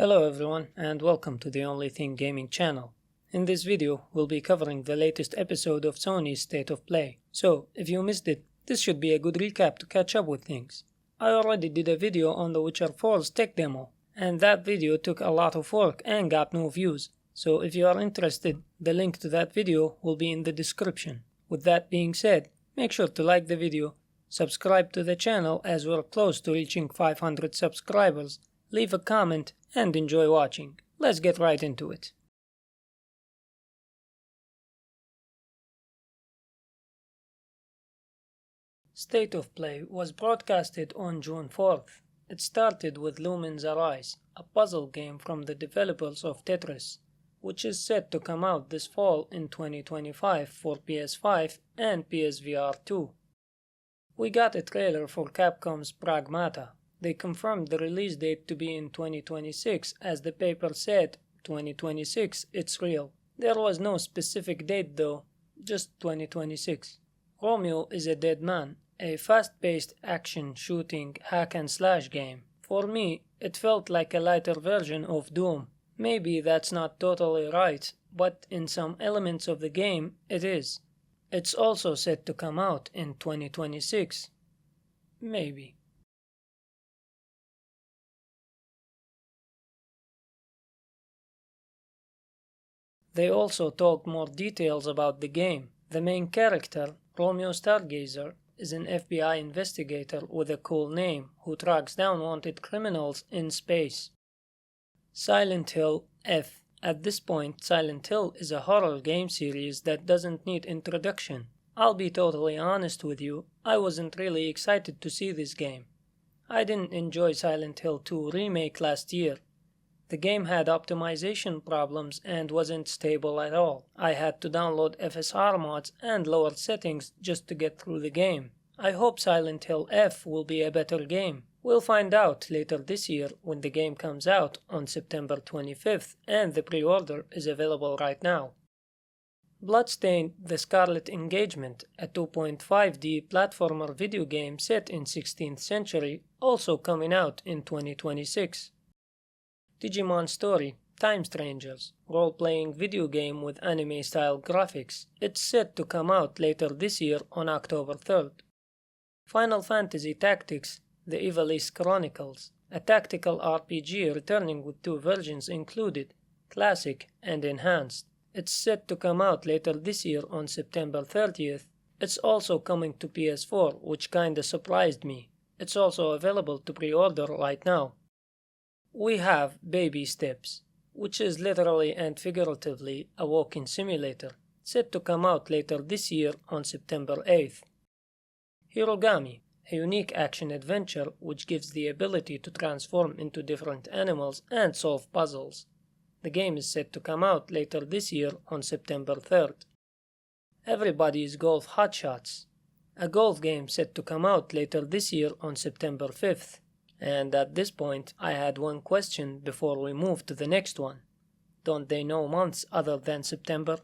Hello everyone and welcome to the Only Thing Gaming channel. In this video, we'll be covering the latest episode of Sony's State of Play. So, if you missed it, this should be a good recap to catch up with things. I already did a video on The Witcher 4's tech demo, and that video took a lot of work and got no views. So if you are interested, the link to that video will be in the description. With that being said, make sure to like the video, subscribe to the channel as we're close to reaching 500 subscribers, leave a comment, and enjoy watching. Let's get right into it. State of Play was broadcasted on June 4th. It started with Lumen's Arise, a puzzle game from the developers of Tetris, which is set to come out this fall in 2025 for PS5 and PSVR 2. We got a trailer for Capcom's Pragmata. They confirmed the release date to be in 2026, as the paper said 2026, it's real. There was no specific date though, just 2026. Romeo is a Dead Man, a fast-paced action-shooting hack-and-slash game. For me, it felt like a lighter version of Doom. Maybe that's not totally right, but in some elements of the game, it is. It's also set to come out in 2026. Maybe. They also talked more details about the game. The main character, Romeo Stargazer, is an FBI investigator with a cool name who tracks down wanted criminals in space. Silent Hill F. At this point, Silent Hill is a horror game series that doesn't need introduction. I'll be totally honest with you, I wasn't really excited to see this game. I didn't enjoy Silent Hill 2 Remake last year. The game had optimization problems and wasn't stable at all. I had to download FSR mods and lower settings just to get through the game. I hope Silent Hill F will be a better game. We'll find out later this year when the game comes out on September 25th and the pre-order is available right now. Bloodstained: The Scarlet Engagement, a 2.5D platformer video game set in 16th century, also coming out in 2026. Digimon Story: Time Strangers, role-playing video game with anime-style graphics. It's set to come out later this year on October 3rd. Final Fantasy Tactics: The Ivalice Chronicles, a tactical RPG returning with two versions included, Classic and Enhanced. It's set to come out later this year on September 30th. It's also coming to PS4, which kinda surprised me. It's also available to pre-order right now. We have Baby Steps, which is literally and figuratively a walking simulator, set to come out later this year on September 8th. Hirogami, a unique action-adventure which gives the ability to transform into different animals and solve puzzles. The game is set to come out later this year on September 3rd. Everybody's Golf Hotshots, a golf game set to come out later this year on September 5th. And at this point, I had one question before we move to the next one. Don't they know months other than September?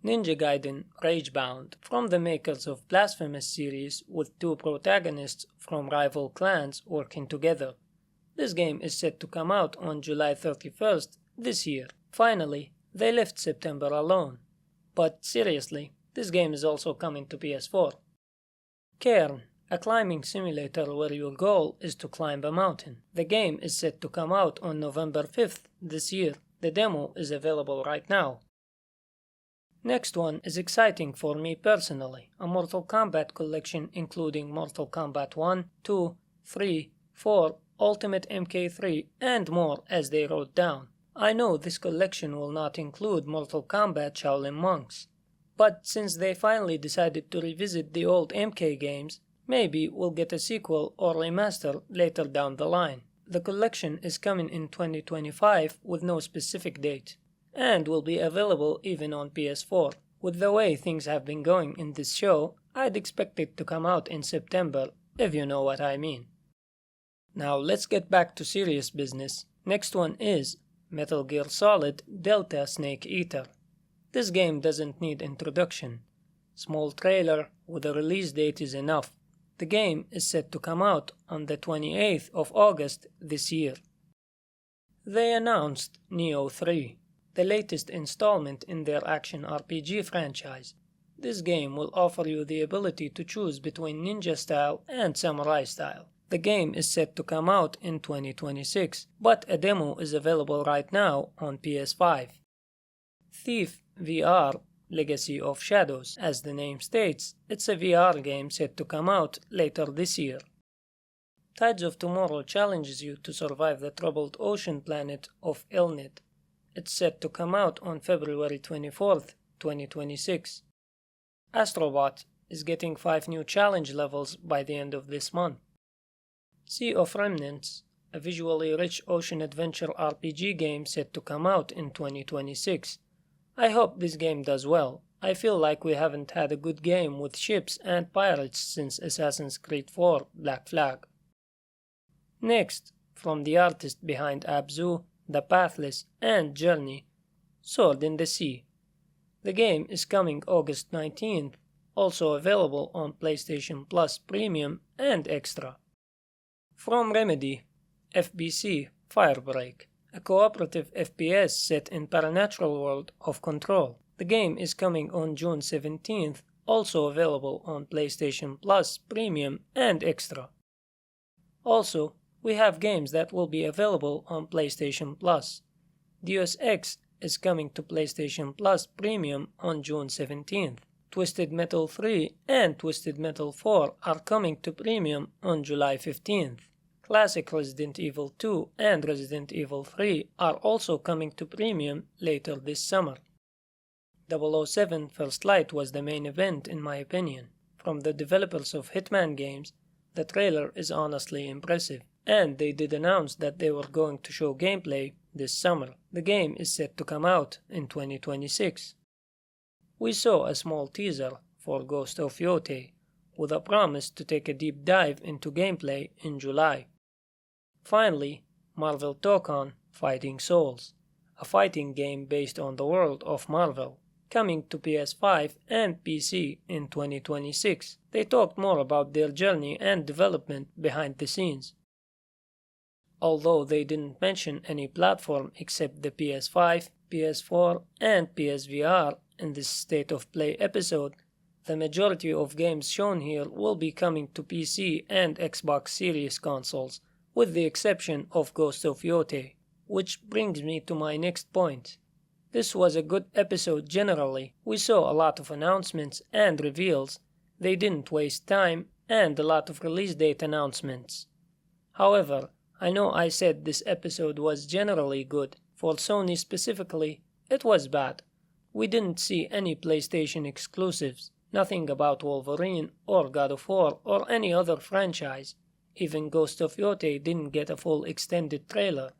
Ninja Gaiden Ragebound, from the makers of Blasphemous series, with two protagonists from rival clans working together. This game is set to come out on July 31st this year. Finally, they left September alone. But seriously, this game is also coming to PS4. Cairn, a climbing simulator where your goal is to climb a mountain. The game is set to come out on November 5th this year. The demo is available right now. Next one is exciting for me personally, a Mortal Kombat collection including Mortal Kombat 1, 2, 3, 4, Ultimate MK3, and more as they wrote down. I know this collection will not include Mortal Kombat Shaolin Monks, but since they finally decided to revisit the old MK games, maybe we'll get a sequel or remaster later down the line. The collection is coming in 2025 with no specific date, and will be available even on PS4. With the way things have been going in this show, I'd expect it to come out in September, if you know what I mean. Now let's get back to serious business. Next one is Metal Gear Solid Delta Snake Eater. This game doesn't need introduction. Small trailer with a release date is enough. The game is set to come out on the 28th of August this year. They announced Neo 3, the latest installment in their action RPG franchise. This game will offer you the ability to choose between ninja style and samurai style. The game is set to come out in 2026, but a demo is available right now on PS5. Thief VR Legacy of Shadows, as the name states, it's a VR game set to come out later this year. Tides of Tomorrow challenges you to survive the troubled ocean planet of Elnet. It's set to come out on February 24th, 2026. Astrobot is getting 5 new challenge levels by the end of this month. Sea of Remnants, a visually rich ocean adventure RPG game set to come out in 2026. I hope this game does well. I feel like we haven't had a good game with ships and pirates since Assassin's Creed 4 Black Flag. Next, from the artist behind Abzu, The Pathless, and Journey, Sword in the Sea. The game is coming August 19th, also available on PlayStation Plus Premium and Extra. From Remedy, FBC Firebreak, a cooperative FPS set in Paranatural World of Control. The game is coming on June 17th, also available on PlayStation Plus Premium and Extra. Also, we have games that will be available on PlayStation Plus. Deus Ex is coming to PlayStation Plus Premium on June 17th. Twisted Metal 3 and Twisted Metal 4 are coming to Premium on July 15th. Classic Resident Evil 2 and Resident Evil 3 are also coming to Premium later this summer. 007 First Light was the main event in my opinion. From the developers of Hitman games, the trailer is honestly impressive, and they did announce that they were going to show gameplay this summer. The game is set to come out in 2026. We saw a small teaser for Ghost of Yotei, with a promise to take a deep dive into gameplay in July. Finally, Marvel Dokkan Fighting Souls, a fighting game based on the world of Marvel, coming to PS5 and PC in 2026. They talked more about their journey and development behind the scenes. Although they didn't mention any platform except the PS5, PS4, and PSVR in this State of Play episode, the majority of games shown here will be coming to PC and Xbox Series consoles, with the exception of Ghost of Yotei. Which brings me to my next point. This was a good episode generally. We saw a lot of announcements and reveals. They didn't waste time, and a lot of release date announcements. However, I know I said this episode was generally good. For Sony specifically, it was bad. We didn't see any PlayStation exclusives, nothing about Wolverine or God of War or any other franchise. Even Ghost of Yotei didn't get a full extended trailer.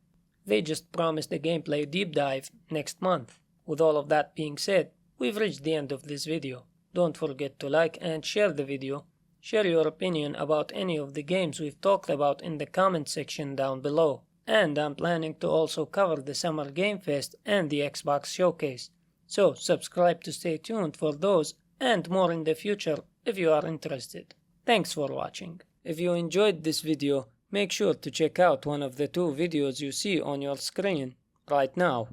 They just promised a gameplay deep dive next month. With all of that being said, we've reached the end of this video. Don't forget to like and share the video. Share your opinion about any of the games we've talked about in the comment section down below. And I'm planning to also cover the Summer Game Fest and the Xbox Showcase. So subscribe to stay tuned for those and more in the future if you are interested. Thanks for watching. If you enjoyed this video, make sure to check out one of the 2 videos you see on your screen right now.